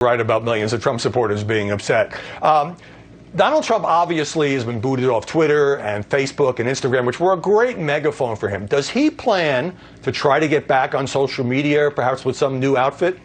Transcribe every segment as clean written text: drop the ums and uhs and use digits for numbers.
Right about millions of Trump supporters being upset. Donald Trump obviously has been booted off Twitter and Facebook and Instagram, which were a great megaphone for him. Does he plan to try to get back on social media, perhaps with some new outfit?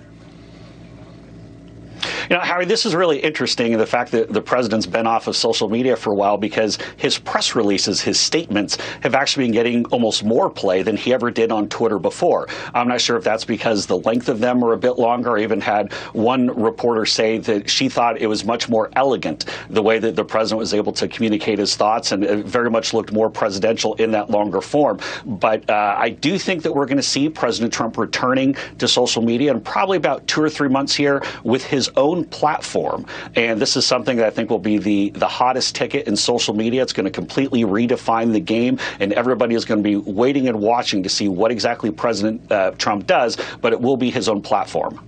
You know, Harry, this is really interesting, the fact that the president's been off of social media for a while, because his press releases, his statements have actually been getting almost more play than he ever did on Twitter before. I'm not sure if that's because the length of them are a bit longer. I even had one reporter say that she thought it was much more elegant, the way that the president was able to communicate his thoughts, and it very much looked more presidential in that longer form. But I do think that we're going to see President Trump returning to social media in probably about 2 or 3 months here with his own platform. And this is something that I think will be the hottest ticket in social media. It's going to completely redefine the game, and everybody is going to be waiting and watching to see what exactly President Trump does, but it will be his own platform.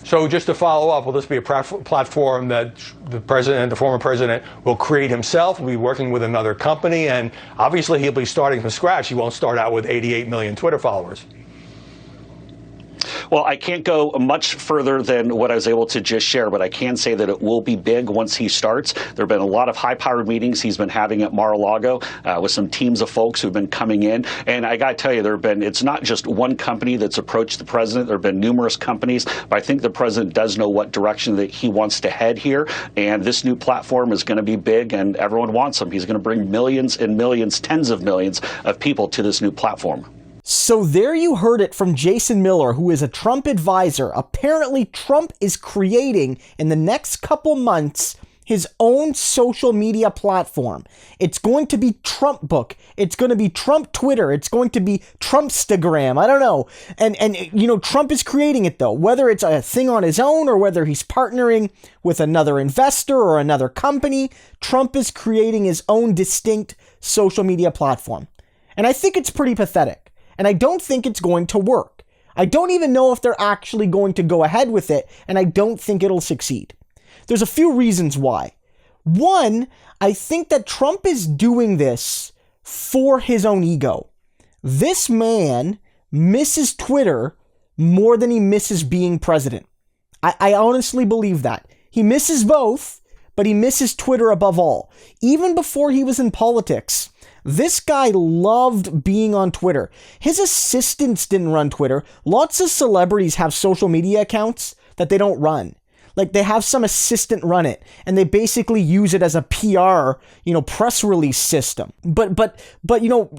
So just to follow up, will this be a platform that the president, the former president, will create himself, will be working with another company, and obviously he'll be starting from scratch. He won't start out with 88 million Twitter followers. Well, I can't go much further than what I was able to just share, but I can say that it will be big once he starts. There have been a lot of high-powered meetings he's been having at Mar-a-Lago with some teams of folks who've been coming in. And I got to tell you, it's not just one company that's approached the president. There have been numerous companies, but I think the president does know what direction that he wants to head here. And this new platform is going to be big, and everyone wants him. He's going to bring millions and millions, tens of millions of people to this new platform. So there you heard it from Jason Miller, who is a Trump advisor. Apparently, Trump is creating, in the next couple months, his own social media platform. It's going to be Trump Book. It's going to be Trump Twitter. It's going to be Trumpstagram. I don't know. And you know, Trump is creating it, though. Whether it's a thing on his own or whether he's partnering with another investor or another company, Trump is creating his own distinct social media platform. And I think it's pretty pathetic. And I don't think it's going to work. I don't even know if they're actually going to go ahead with it, and I don't think it'll succeed. There's a few reasons why. One, I think that Trump is doing this for his own ego. This man misses Twitter more than he misses being president. I honestly believe that. He misses both, but he misses Twitter above all. Even before he was in politics, this guy loved being on Twitter. His assistants didn't run Twitter. Lots of celebrities have social media accounts that they don't run. Like, they have some assistant run it, and they basically use it as a PR, press release system. But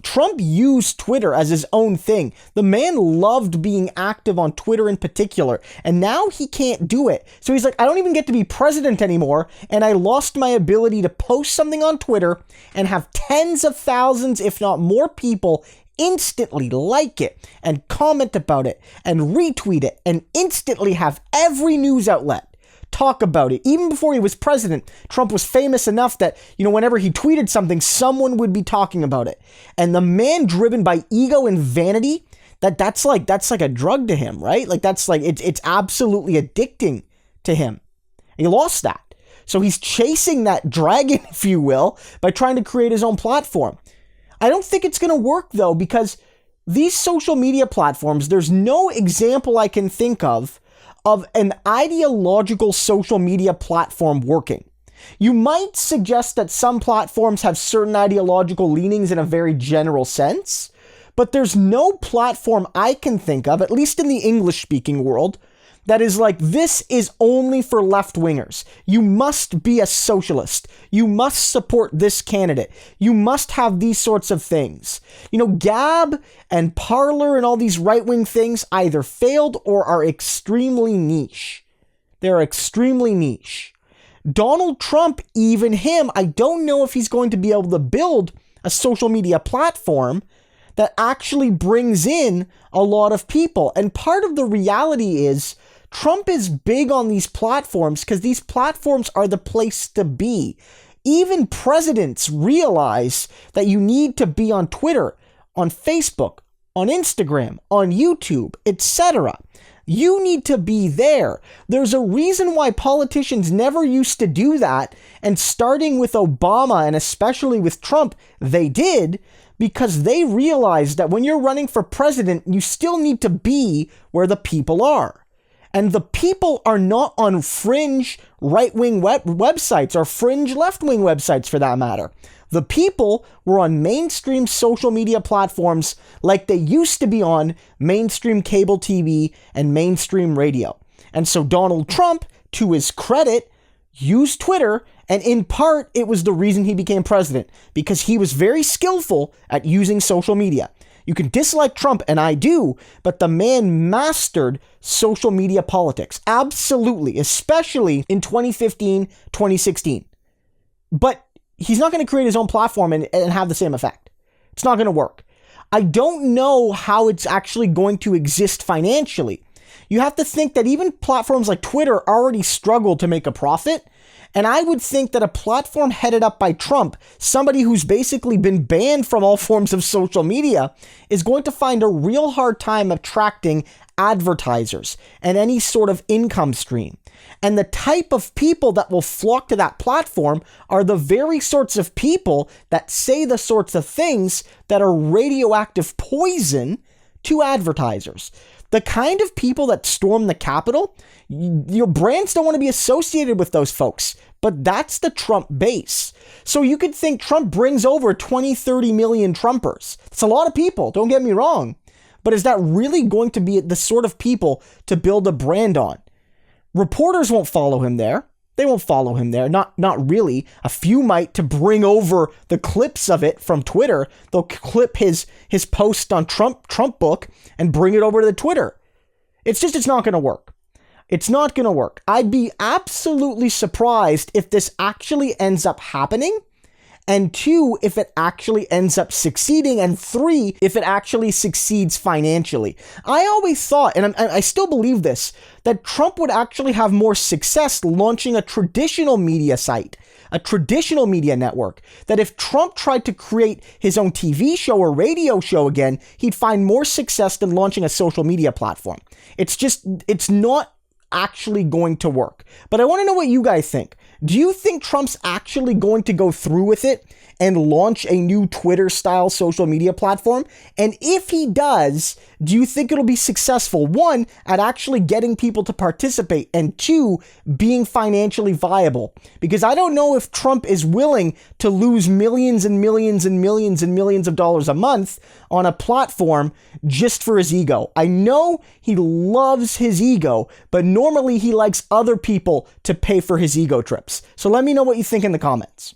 Trump used Twitter as his own thing. The man loved being active on Twitter in particular, and now he can't do it. So he's like, I don't even get to be president anymore, and I lost my ability to post something on Twitter and have tens of thousands, if not more people instantly like it and comment about it and retweet it and instantly have every news outlet talk about it. Even before he was president, Trump was famous enough that, whenever he tweeted something, someone would be talking about it. And the man, driven by ego and vanity, that's like a drug to him, right? Like, it's absolutely addicting to him. He lost that. So he's chasing that dragon, if you will, by trying to create his own platform. I don't think it's going to work, though, because these social media platforms, there's no example I can think of an ideological social media platform working. You might suggest that some platforms have certain ideological leanings in a very general sense, but there's no platform I can think of, at least in the English-speaking world, that is like, this is only for left-wingers. You must be a socialist. You must support this candidate. You must have these sorts of things. Gab and Parler and all these right-wing things either failed or are extremely niche. They're extremely niche. Donald Trump, even him, I don't know if he's going to be able to build a social media platform that actually brings in a lot of people. And part of the reality is, Trump is big on these platforms because these platforms are the place to be. Even presidents realize that you need to be on Twitter, on Facebook, on Instagram, on YouTube, etc. You need to be there. There's a reason why politicians never used to do that, and starting with Obama and especially with Trump, they did, because they realized that when you're running for president, you still need to be where the people are. And the people are not on fringe right-wing websites or fringe left-wing websites for that matter. The people were on mainstream social media platforms like they used to be on mainstream cable TV and mainstream radio. And so Donald Trump, to his credit, used Twitter, and in part, it was the reason he became president, because he was very skillful at using social media. You can dislike Trump, and I do, but the man mastered social media politics. Absolutely, especially in 2015, 2016. But he's not going to create his own platform and have the same effect. It's not going to work. I don't know how it's actually going to exist financially. You have to think that even platforms like Twitter already struggle to make a profit. And I would think that a platform headed up by Trump, somebody who's basically been banned from all forms of social media, is going to find a real hard time attracting advertisers and any sort of income stream. And the type of people that will flock to that platform are the very sorts of people that say the sorts of things that are radioactive poison to advertisers. The kind of people that storm the Capitol, your brands don't want to be associated with those folks, but that's the Trump base. So you could think Trump brings over 20, 30 million Trumpers. It's a lot of people, don't get me wrong. But is that really going to be the sort of people to build a brand on? Reporters won't follow him there. They won't follow him there. Not really. A few might to bring over the clips of it from Twitter. They'll clip his post on Trump book and bring it over to the Twitter. It's not going to work. It's not going to work. I'd be absolutely surprised if this actually ends up happening. And 2, if it actually ends up succeeding. And 3, if it actually succeeds financially. I always thought, and I still believe this, that Trump would actually have more success launching a traditional media site, a traditional media network. That if Trump tried to create his own TV show or radio show again, he'd find more success than launching a social media platform. It's not actually going to work. But I want to know what you guys think. Do you think Trump's actually going to go through with it and launch a new Twitter-style social media platform? And if he does, do you think it'll be successful? 1, at actually getting people to participate, and 2, being financially viable? Because I don't know if Trump is willing to lose millions and millions and millions and millions of dollars a month on a platform just for his ego. I know he loves his ego, but normally he likes other people to pay for his ego trips. So let me know what you think in the comments.